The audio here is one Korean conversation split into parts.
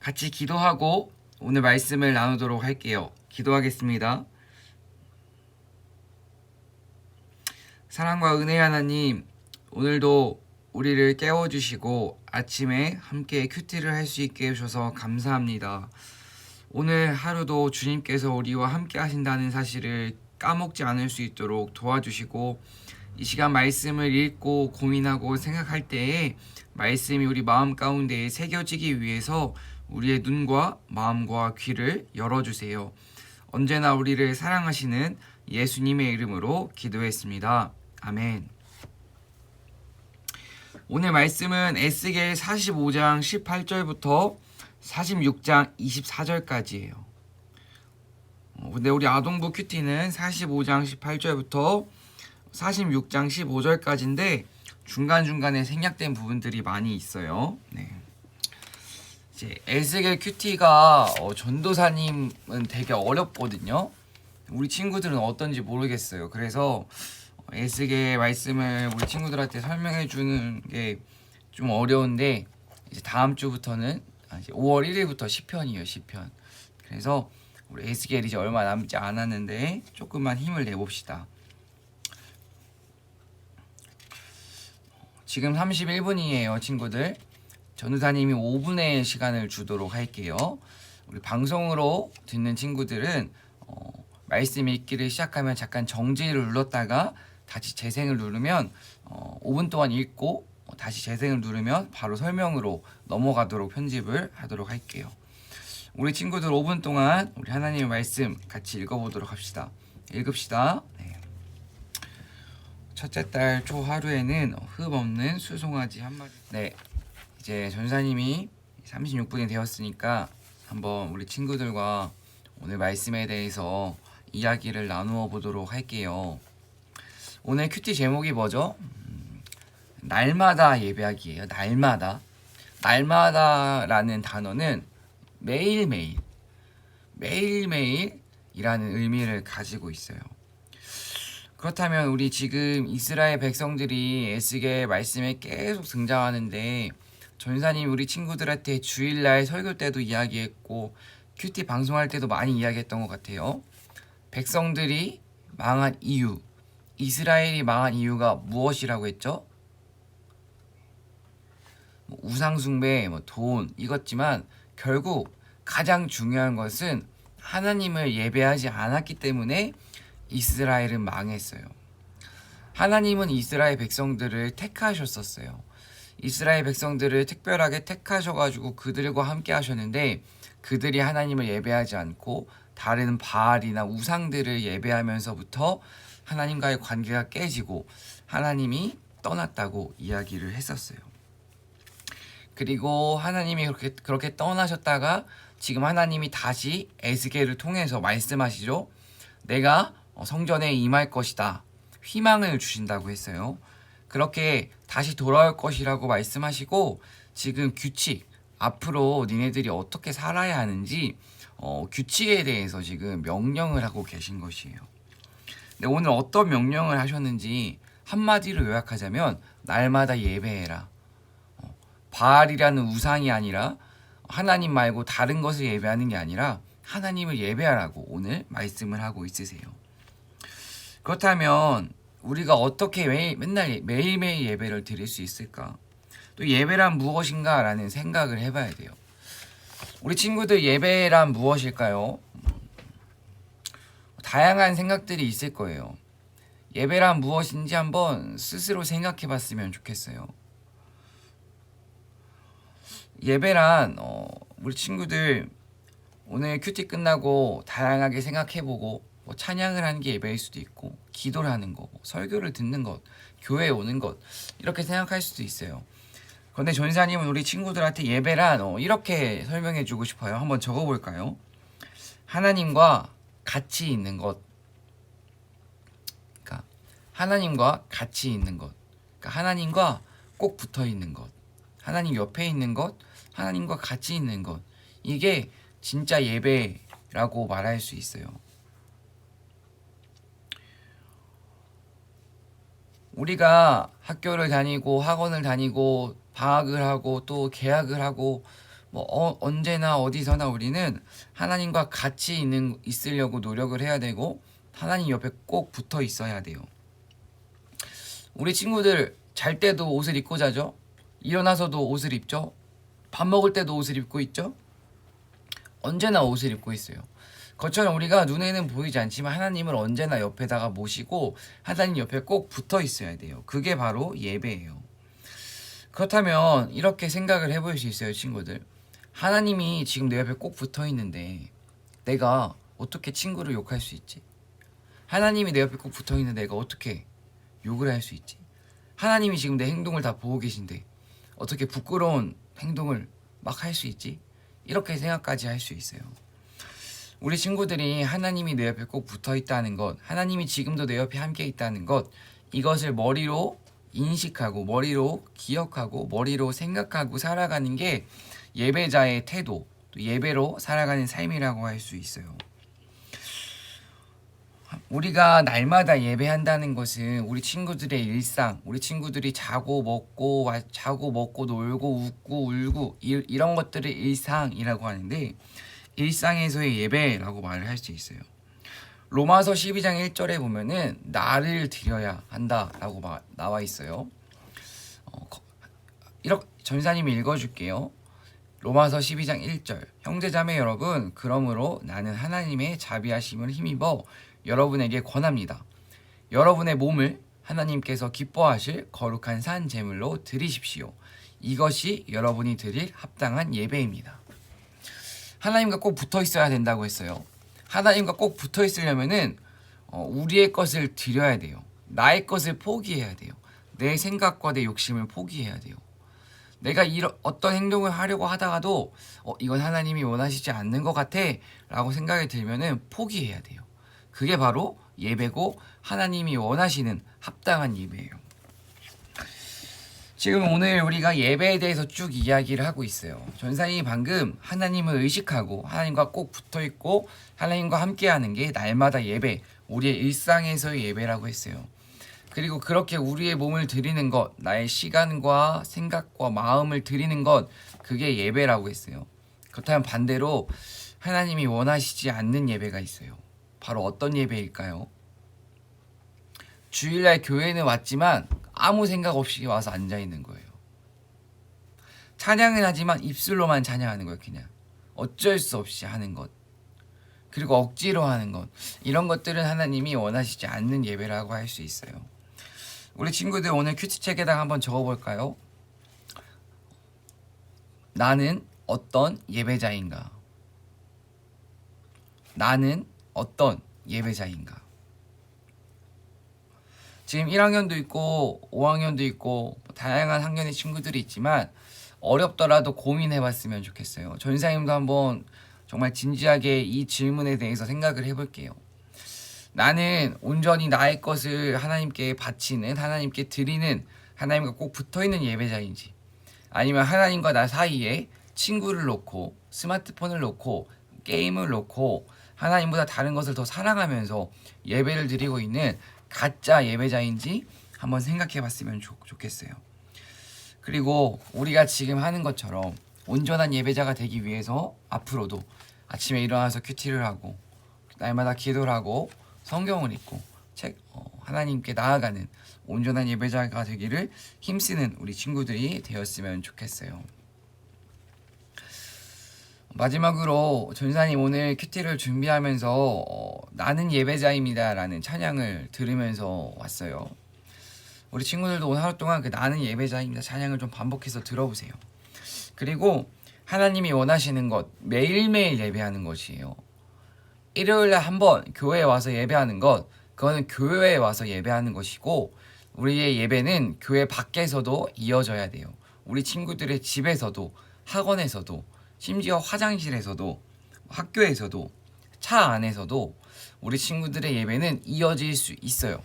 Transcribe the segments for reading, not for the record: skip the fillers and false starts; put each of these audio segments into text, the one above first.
같이 기도하고 오늘 말씀을 나누도록 할게요. 기도하겠습니다. 사랑과 은혜의 하나님, 오늘도 우리를 깨워주시고 아침에 함께 큐티를 할 수 있게 해주셔서 감사합니다. 오늘 하루도 주님께서 우리와 함께 하신다는 사실을 까먹지 않을 수 있도록 도와주시고, 이 시간 말씀을 읽고 고민하고 생각할 때에 말씀이 우리 마음 가운데에 새겨지기 위해서 우리의 눈과 마음과 귀를 열어주세요. 언제나 우리를 사랑하시는 예수님의 이름으로 기도했습니다. 아멘. 오늘 말씀은 에스겔 45장 18절부터 46장 24절까지예요. 근데 우리 아동부 큐티는 45장 18절부터 46장 15절까지인데 중간중간에 생략된 부분들이 많이 있어요. 네. 이제 에스겔 큐티가 전도사님은 되게 어렵거든요. 우리 친구들은 어떤지 모르겠어요. 그래서 에스겔 말씀을 우리 친구들한테 설명해 주는 게 좀 어려운데, 이제 다음 주부터는 이제 5월 1일부터 시편이에요. 시편. 그래서 우리 에스겔이 이제 얼마 남지 않았는데 조금만 힘을 내봅시다. 지금 31분이에요, 친구들. 전도사님이 5분의 시간을 주도록 할게요. 우리 방송으로 듣는 친구들은 말씀 읽기를 시작하면 잠깐 정지를 눌렀다가 다시 재생을 누르면 5분 동안 읽고 다시 재생을 누르면 바로 설명으로 넘어가도록 편집을 하도록 할게요. 우리 친구들 5분 동안 우리 하나님의 말씀 같이 읽어보도록 합시다. 읽읍시다. 네. 첫째 달 초 하루에는 흠 없는 수송아지 한 마리. 네, 이제 전사님이 36분이 되었으니까 한번 우리 친구들과 오늘 말씀에 대해서 이야기를 나누어 보도록 할게요. 오늘 큐티 제목이 뭐죠? 날마다 예배하기예요. 날마다라는 단어는 매일매일이라는 의미를 가지고 있어요. 그렇다면 우리 지금 이스라엘 백성들이 에스겔 말씀에 계속 등장하는데, 전사님 우리 친구들한테 주일날 설교 때도 이야기했고 큐티 방송할 때도 많이 이야기했던 것 같아요. 백성들이 망한 이유, 이스라엘이 망한 이유가 무엇이라고 했죠? 우상 숭배, 돈, 이것지만 결국 가장 중요한 것은 하나님을 예배하지 않았기 때문에 이스라엘은 망했어요. 하나님은 이스라엘 백성들을 택하셨었어요. 이스라엘 백성들을 특별하게 택하셔가지고 그들과 함께 하셨는데, 그들이 하나님을 예배하지 않고 다른 바알이나 우상들을 예배하면서부터 하나님과의 관계가 깨지고 하나님이 떠났다고 이야기를 했었어요. 그리고 하나님이 그렇게 떠나셨다가 지금 하나님이 다시 에스겔을 통해서 말씀하시죠. 내가 성전에 임할 것이다. 희망을 주신다고 했어요. 그렇게 다시 돌아올 것이라고 말씀하시고, 지금 규칙, 앞으로 니네들이 어떻게 살아야 하는지 규칙에 대해서 지금 명령을 하고 계신 것이에요. 근데 오늘 어떤 명령을 하셨는지 한마디로 요약하자면 날마다 예배해라. 바알이라는 우상이 아니라, 하나님 말고 다른 것을 예배하는 게 아니라 하나님을 예배하라고 오늘 말씀을 하고 있으세요. 그렇다면 우리가 어떻게 매일매일 예배를 드릴 수 있을까? 또 예배란 무엇인가 라는 생각을 해봐야 돼요. 우리 친구들, 예배란 무엇일까요? 다양한 생각들이 있을 거예요. 예배란 무엇인지 한번 스스로 생각해 봤으면 좋겠어요. 예배란 우리 친구들 오늘 큐티 끝나고 다양하게 생각해보고, 찬양을 하는 게 예배일 수도 있고, 기도를 하는 거, 설교를 듣는 것, 교회에 오는 것, 이렇게 생각할 수도 있어요. 그런데 전사님은 우리 친구들한테 예배란 이렇게 설명해주고 싶어요. 한번 적어볼까요? 하나님과 같이 있는 것. 그러니까 하나님과 같이 있는 것. 그러니까 하나님과 꼭 붙어 있는 것. 하나님 옆에 있는 것. 하나님과 같이 있는 것. 이게 진짜 예배라고 말할 수 있어요. 우리가 학교를 다니고 학원을 다니고 방학을 하고 또 개학을 하고 언제나 어디서나 우리는 하나님과 같이 있으려고 노력을 해야 되고 하나님 옆에 꼭 붙어 있어야 돼요. 우리 친구들 잘 때도 옷을 입고 자죠? 일어나서도 옷을 입죠? 밥 먹을 때도 옷을 입고 있죠? 언제나 옷을 입고 있어요. 그것처럼 우리가 눈에는 보이지 않지만 하나님을 언제나 옆에다가 모시고 하나님 옆에 꼭 붙어 있어야 돼요. 그게 바로 예배예요. 그렇다면 이렇게 생각을 해볼 수 있어요, 친구들. 하나님이 지금 내 옆에 꼭 붙어 있는데 내가 어떻게 친구를 욕할 수 있지? 하나님이 내 옆에 꼭 붙어 있는데 내가 어떻게 욕을 할 수 있지? 하나님이 지금 내 행동을 다 보고 계신데 어떻게 부끄러운 행동을 막 할 수 있지? 이렇게 생각까지 할 수 있어요. 우리 친구들이 하나님이 내 옆에 꼭 붙어 있다는 것, 하나님이 지금도 내 옆에 함께 있다는 것, 이것을 머리로 인식하고 머리로 기억하고 머리로 생각하고 살아가는 게 예배자의 태도, 또 예배로 살아가는 삶이라고 할 수 있어요. 우리가 날마다 예배한다는 것은 우리 친구들의 일상, 우리 친구들이 자고 먹고 놀고 웃고 울고 이런 것들을 일상이라고 하는데 일상에서의 예배라고 말을 할 수 있어요. 로마서 12장 1절에 보면은 나를 드려야 한다라고 나와 있어요. 이렇게 전사님이 읽어줄게요. 로마서 12장 1절 형제자매 여러분 그러므로 나는 하나님의 자비하심을 힘입어 여러분에게 권합니다. 여러분의 몸을 하나님께서 기뻐하실 거룩한 산 제물로 드리십시오. 이것이 여러분이 드릴 합당한 예배입니다. 하나님과 꼭 붙어 있어야 된다고 했어요. 하나님과 꼭 붙어 있으려면은 우리의 것을 드려야 돼요. 나의 것을 포기해야 돼요. 내 생각과 내 욕심을 포기해야 돼요. 내가 어떤 행동을 하려고 하다가도 이건 하나님이 원하시지 않는 것 같아 라고 생각이 들면은 포기해야 돼요. 그게 바로 예배고 하나님이 원하시는 합당한 예배예요. 지금 오늘 우리가 예배에 대해서 쭉 이야기를 하고 있어요. 전사님이 방금 하나님을 의식하고 하나님과 꼭 붙어있고 하나님과 함께하는 게 날마다 예배, 우리의 일상에서의 예배라고 했어요. 그리고 그렇게 우리의 몸을 드리는 것, 나의 시간과 생각과 마음을 드리는 것, 그게 예배라고 했어요. 그렇다면 반대로 하나님이 원하시지 않는 예배가 있어요. 바로 어떤 예배일까요? 주일날 교회는 왔지만 아무 생각 없이 와서 앉아있는 거예요. 찬양은 하지만 입술로만 찬양하는 거예요. 그냥 어쩔 수 없이 하는 것, 그리고 억지로 하는 것, 이런 것들은 하나님이 원하시지 않는 예배라고 할 수 있어요. 우리 친구들 오늘 큐티책에다가 한번 적어볼까요? 나는 어떤 예배자인가? 나는 어떤 예배자인가? 지금 1학년도 있고 5학년도 있고 다양한 학년의 친구들이 있지만 어렵더라도 고민해봤으면 좋겠어요. 전사님도 한번 정말 진지하게 이 질문에 대해서 생각을 해볼게요. 나는 온전히 나의 것을 하나님께 바치는, 하나님께 드리는, 하나님과 꼭 붙어있는 예배자인지, 아니면 하나님과 나 사이에 친구를 놓고 스마트폰을 놓고 게임을 놓고 하나님보다 다른 것을 더 사랑하면서 예배를 드리고 있는 가짜 예배자인지 한번 생각해 봤으면 좋겠어요. 그리고 우리가 지금 하는 것처럼 온전한 예배자가 되기 위해서 앞으로도 아침에 일어나서 큐티를 하고 날마다 기도를 하고 성경을 읽고 하나님께 나아가는 온전한 예배자가 되기를 힘쓰는 우리 친구들이 되었으면 좋겠어요. 마지막으로 전사님 오늘 큐티를 준비하면서 나는 예배자입니다 라는 찬양을 들으면서 왔어요. 우리 친구들도 오늘 하루 동안 그 나는 예배자입니다 찬양을 좀 반복해서 들어보세요. 그리고 하나님이 원하시는 것, 매일매일 예배하는 것이에요. 일요일에 한번 교회에 와서 예배하는 것, 그거는 교회에 와서 예배하는 것이고, 우리의 예배는 교회 밖에서도 이어져야 돼요. 우리 친구들의 집에서도, 학원에서도, 심지어 화장실에서도, 학교에서도, 차 안에서도 우리 친구들의 예배는 이어질 수 있어요.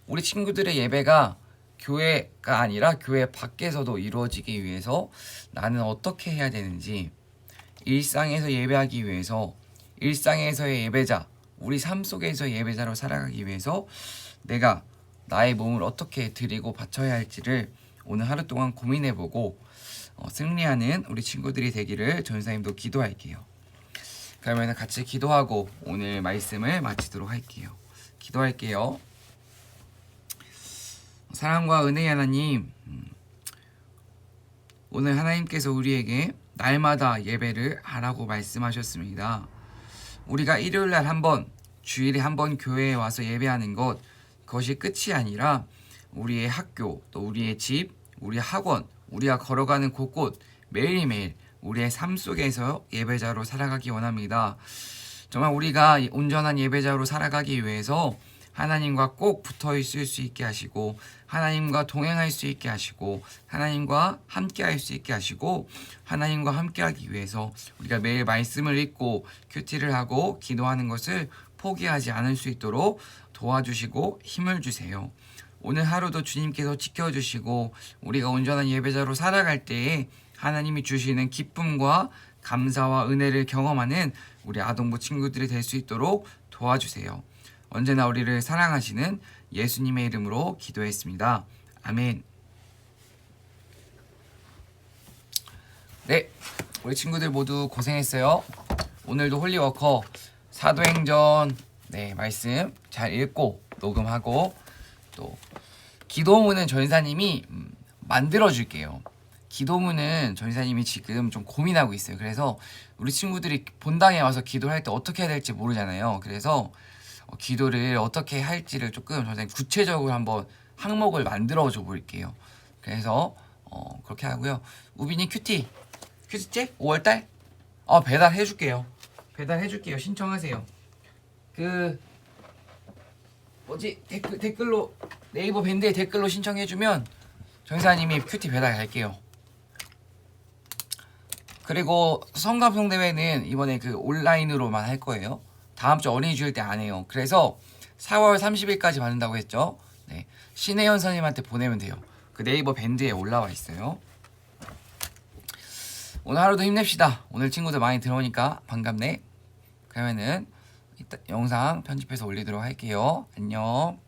우리 친구들의 예배가 교회가 아니라 교회 밖에서도 이루어지기 위해서 나는 어떻게 해야 되는지, 일상에서 예배하기 위해서, 일상에서의 예배자, 우리 삶 속에서의 예배자로 살아가기 위해서 내가 나의 몸을 어떻게 드리고 바쳐야 할지를 오늘 하루 동안 고민해보고 승리하는 우리 친구들이 되기를 전사님도 기도할게요. 그러면 같이 기도하고 오늘 말씀을 마치도록 할게요. 기도할게요. 사랑과 은혜의 하나님, 오늘 하나님께서 우리에게 날마다 예배를 하라고 말씀하셨습니다. 우리가 일요일날 한번, 주일에 한번 교회에 와서 예배하는 것, 그것이 끝이 아니라 우리의 학교, 또 우리의 집, 우리 학원, 우리가 걸어가는 곳곳 매일매일 우리의 삶 속에서 예배자로 살아가기 원합니다. 정말 우리가 온전한 예배자로 살아가기 위해서 하나님과 꼭 붙어 있을 수 있게 하시고 하나님과 동행할 수 있게 하시고 하나님과 함께 할 수 있게 하시고 하나님과 함께 하기 위해서 우리가 매일 말씀을 읽고 큐티를 하고 기도하는 것을 포기하지 않을 수 있도록 도와주시고 힘을 주세요. 오늘 하루도 주님께서 지켜주시고 우리가 온전한 예배자로 살아갈 때에 하나님이 주시는 기쁨과 감사와 은혜를 경험하는 우리 아동부 친구들이 될 수 있도록 도와주세요. 언제나 우리를 사랑하시는 예수님의 이름으로 기도했습니다. 아멘. 네, 우리 친구들 모두 고생했어요. 오늘도 홀리워커 사도행전 말씀 잘 읽고 녹음하고 또 기도문은 전사님이 만들어 줄게요. 기도문은 전사님이 지금 좀 고민하고 있어요. 그래서 우리 친구들이 본당에 와서 기도를 할 때 어떻게 해야 될지 모르잖아요. 그래서 기도를 어떻게 할지를 조금 전사님 구체적으로 한번 항목을 만들어 줘 볼게요. 그래서 그렇게 하고요. 우빈이 큐티책 5월달 배달해 줄게요. 신청하세요. 댓글로 네이버 밴드에 댓글로 신청해 주면 전사님이 큐티 배달 갈게요. 그리고 성감성대회는 이번에 온라인으로만 할 거예요. 다음 주 어린이 주일 때 안 해요. 그래서 4월 30일까지 받는다고 했죠. 네, 신혜연 선생님한테 보내면 돼요. 그 네이버 밴드에 올라와 있어요. 오늘 하루도 힘냅시다. 오늘 친구들 많이 들어오니까 반갑네. 그러면은 이따 영상 편집해서 올리도록 할게요. 안녕.